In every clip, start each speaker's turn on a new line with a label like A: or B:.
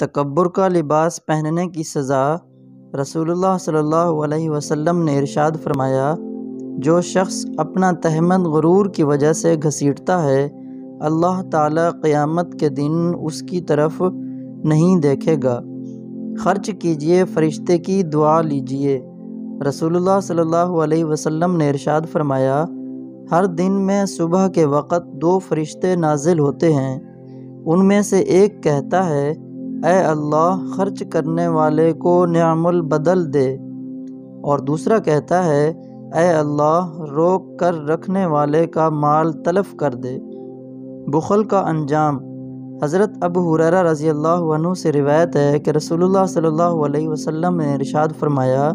A: تکبر کا لباس پہننے کی سزا۔ رسول اللہ صلی اللہ علیہ وسلم نے ارشاد فرمایا، جو شخص اپنا تہمت غرور کی وجہ سے گھسیٹتا ہے، اللہ تعالیٰ قیامت کے دن اس کی طرف نہیں دیکھے گا۔ خرچ کیجئے، فرشتے کی دعا لیجئے۔ رسول اللہ صلی اللہ علیہ وسلم نے ارشاد فرمایا، ہر دن میں صبح کے وقت 2 فرشتے نازل ہوتے ہیں۔ ان میں سے ایک کہتا ہے، اے اللہ، خرچ کرنے والے کو نعم البدل دے، اور دوسرا کہتا ہے، اے اللہ، روک کر رکھنے والے کا مال تلف کر دے۔ بخل کا انجام۔ حضرت ابو ہریرہ رضی اللہ عنہ سے روایت ہے کہ رسول اللہ صلی اللہ علیہ وسلم نے ارشاد فرمایا،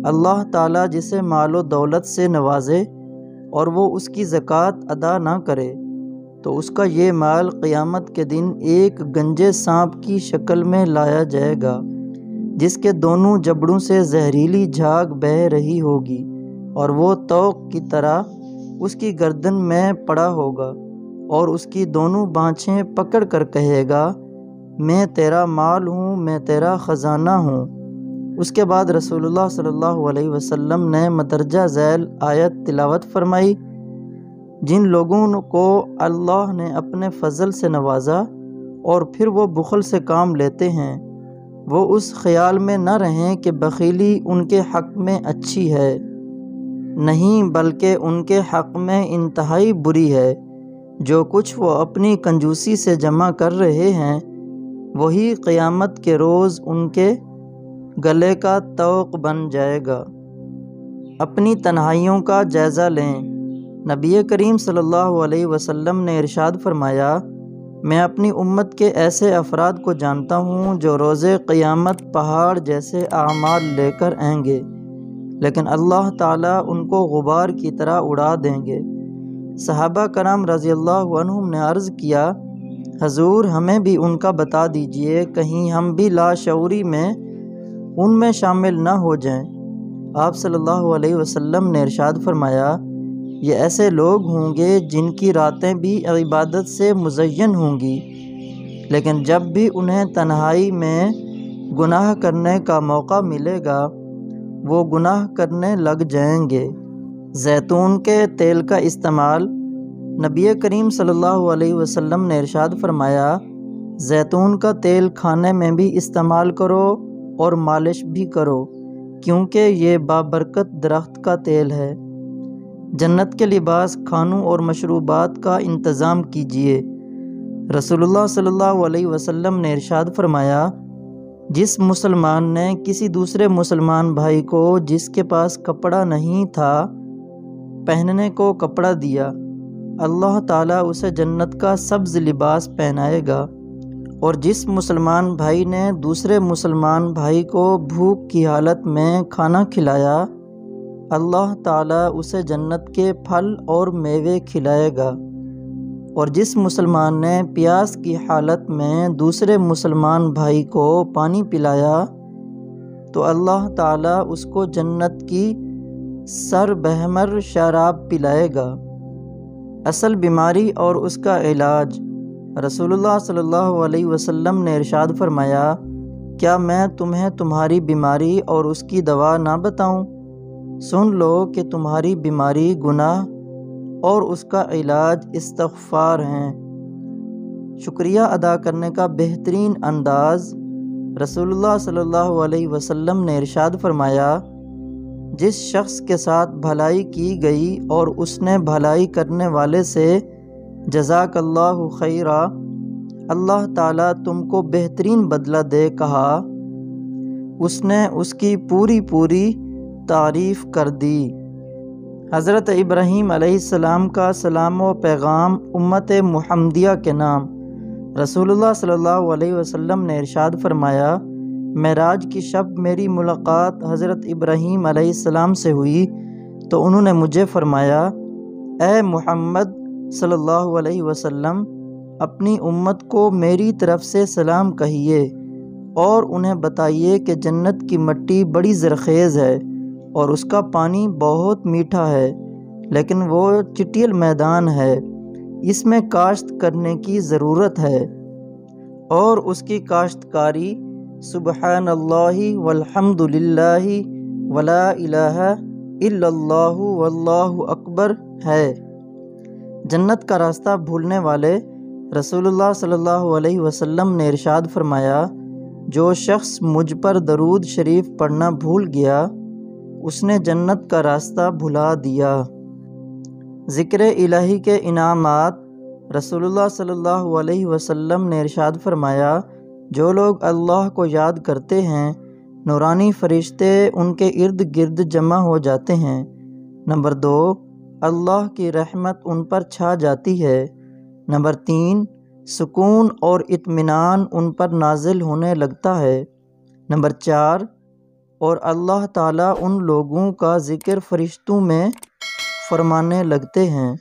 A: اللہ تعالیٰ جسے مال و دولت سے نوازے اور وہ اس کی زکوٰۃ ادا نہ کرے تو اس کا یہ مال قیامت کے دن ایک گنجے سانپ کی شکل میں لایا جائے گا، جس کے دونوں جبڑوں سے زہریلی جھاگ بہہ رہی ہوگی، اور وہ طوق کی طرح اس کی گردن میں پڑا ہوگا، اور اس کی دونوں بانچھیں پکڑ کر کہے گا، میں تیرا مال ہوں، میں تیرا خزانہ ہوں۔ اس کے بعد رسول اللہ صلی اللہ علیہ وسلم نے مندرجہ ذیل آیت تلاوت فرمائی، جن لوگوں کو اللہ نے اپنے فضل سے نوازا اور پھر وہ بخل سے کام لیتے ہیں، وہ اس خیال میں نہ رہیں کہ بخیلی ان کے حق میں اچھی ہے، نہیں بلکہ ان کے حق میں انتہائی بری ہے۔ جو کچھ وہ اپنی کنجوسی سے جمع کر رہے ہیں، وہی قیامت کے روز ان کے گلے کا طوق بن جائے گا۔ اپنی تنہائیوں کا جائزہ لیں۔ نبی کریم صلی اللہ علیہ وسلم نے ارشاد فرمایا، میں اپنی امت کے ایسے افراد کو جانتا ہوں جو روز قیامت پہاڑ جیسے اعمال لے کر آئیں گے، لیکن اللہ تعالیٰ ان کو غبار کی طرح اڑا دیں گے۔ صحابہ کرام رضی اللہ عنہم نے عرض کیا، حضور ہمیں بھی ان کا بتا دیجئے، کہیں ہم بھی لاشعوری میں ان میں شامل نہ ہو جائیں۔ آپ صلی اللہ علیہ وسلم نے ارشاد فرمایا، یہ ایسے لوگ ہوں گے جن کی راتیں بھی عبادت سے مزین ہوں گی، لیکن جب بھی انہیں تنہائی میں گناہ کرنے کا موقع ملے گا، وہ گناہ کرنے لگ جائیں گے۔ زیتون کے تیل کا استعمال۔ نبی کریم صلی اللہ علیہ وسلم نے ارشاد فرمایا، زیتون کا تیل کھانے میں بھی استعمال کرو اور مالش بھی کرو، کیونکہ یہ بابرکت درخت کا تیل ہے۔ جنت کے لباس، کھانوں اور مشروبات کا انتظام کیجیے۔ رسول اللہ صلی اللہ علیہ وسلم نے ارشاد فرمایا، جس مسلمان نے کسی دوسرے مسلمان بھائی کو جس کے پاس کپڑا نہیں تھا پہننے کو کپڑا دیا، اللہ تعالیٰ اسے جنت کا سبز لباس پہنائے گا، اور جس مسلمان بھائی نے دوسرے مسلمان بھائی کو بھوک کی حالت میں کھانا کھلایا، اللہ تعالیٰ اسے جنت کے پھل اور میوے کھلائے گا، اور جس مسلمان نے پیاس کی حالت میں دوسرے مسلمان بھائی کو پانی پلایا تو اللہ تعالیٰ اس کو جنت کی سر بہمر شراب پلائے گا۔ اصل بیماری اور اس کا علاج۔ رسول اللہ صلی اللہ علیہ وسلم نے ارشاد فرمایا، کیا میں تمہیں تمہاری بیماری اور اس کی دوا نہ بتاؤں؟ سن لو کہ تمہاری بیماری گناہ اور اس کا علاج استغفار ہیں۔ شکریہ ادا کرنے کا بہترین انداز۔ رسول اللہ صلی اللہ علیہ وسلم نے ارشاد فرمایا، جس شخص کے ساتھ بھلائی کی گئی اور اس نے بھلائی کرنے والے سے جزاک اللہ خیرا، اللہ تعالیٰ تم کو بہترین بدلہ دے کہا، اس نے اس کی پوری تعریف کر دی۔ حضرت ابراہیم علیہ السلام کا سلام و پیغام امت محمدیہ کے نام۔ رسول اللہ صلی اللہ علیہ وسلم نے ارشاد فرمایا، معراج کی شب میری ملاقات حضرت ابراہیم علیہ السلام سے ہوئی تو انہوں نے مجھے فرمایا، اے محمد صلی اللہ علیہ وسلم، اپنی امت کو میری طرف سے سلام کہیے اور انہیں بتائیے کہ جنت کی مٹی بڑی زرخیز ہے اور اس کا پانی بہت میٹھا ہے، لیکن وہ چٹیل میدان ہے، اس میں کاشت کرنے کی ضرورت ہے۔ اور اس کی کاشتکاری سبحان اللہ والحمد للہ ولا الہ الا اللہ واللہ اکبر ہے۔ جنت کا راستہ بھولنے والے رسول اللہ صلی اللہ علیہ وسلم نے ارشاد فرمایا، جو شخص مجھ پر درود شریف پڑھنا بھول گیا اس نے جنت کا راستہ بھلا دیا۔ ذکر الہی کے انعامات۔ رسول اللہ صلی اللہ علیہ وسلم نے ارشاد فرمایا، جو لوگ اللہ کو یاد کرتے ہیں نورانی فرشتے ان کے ارد گرد جمع ہو جاتے ہیں۔ نمبر 2، اللہ کی رحمت ان پر چھا جاتی ہے۔ نمبر 3، سکون اور اطمینان ان پر نازل ہونے لگتا ہے۔ نمبر 4، اور اللہ تعالیٰ ان لوگوں کا ذکر فرشتوں میں فرمانے لگتے ہیں۔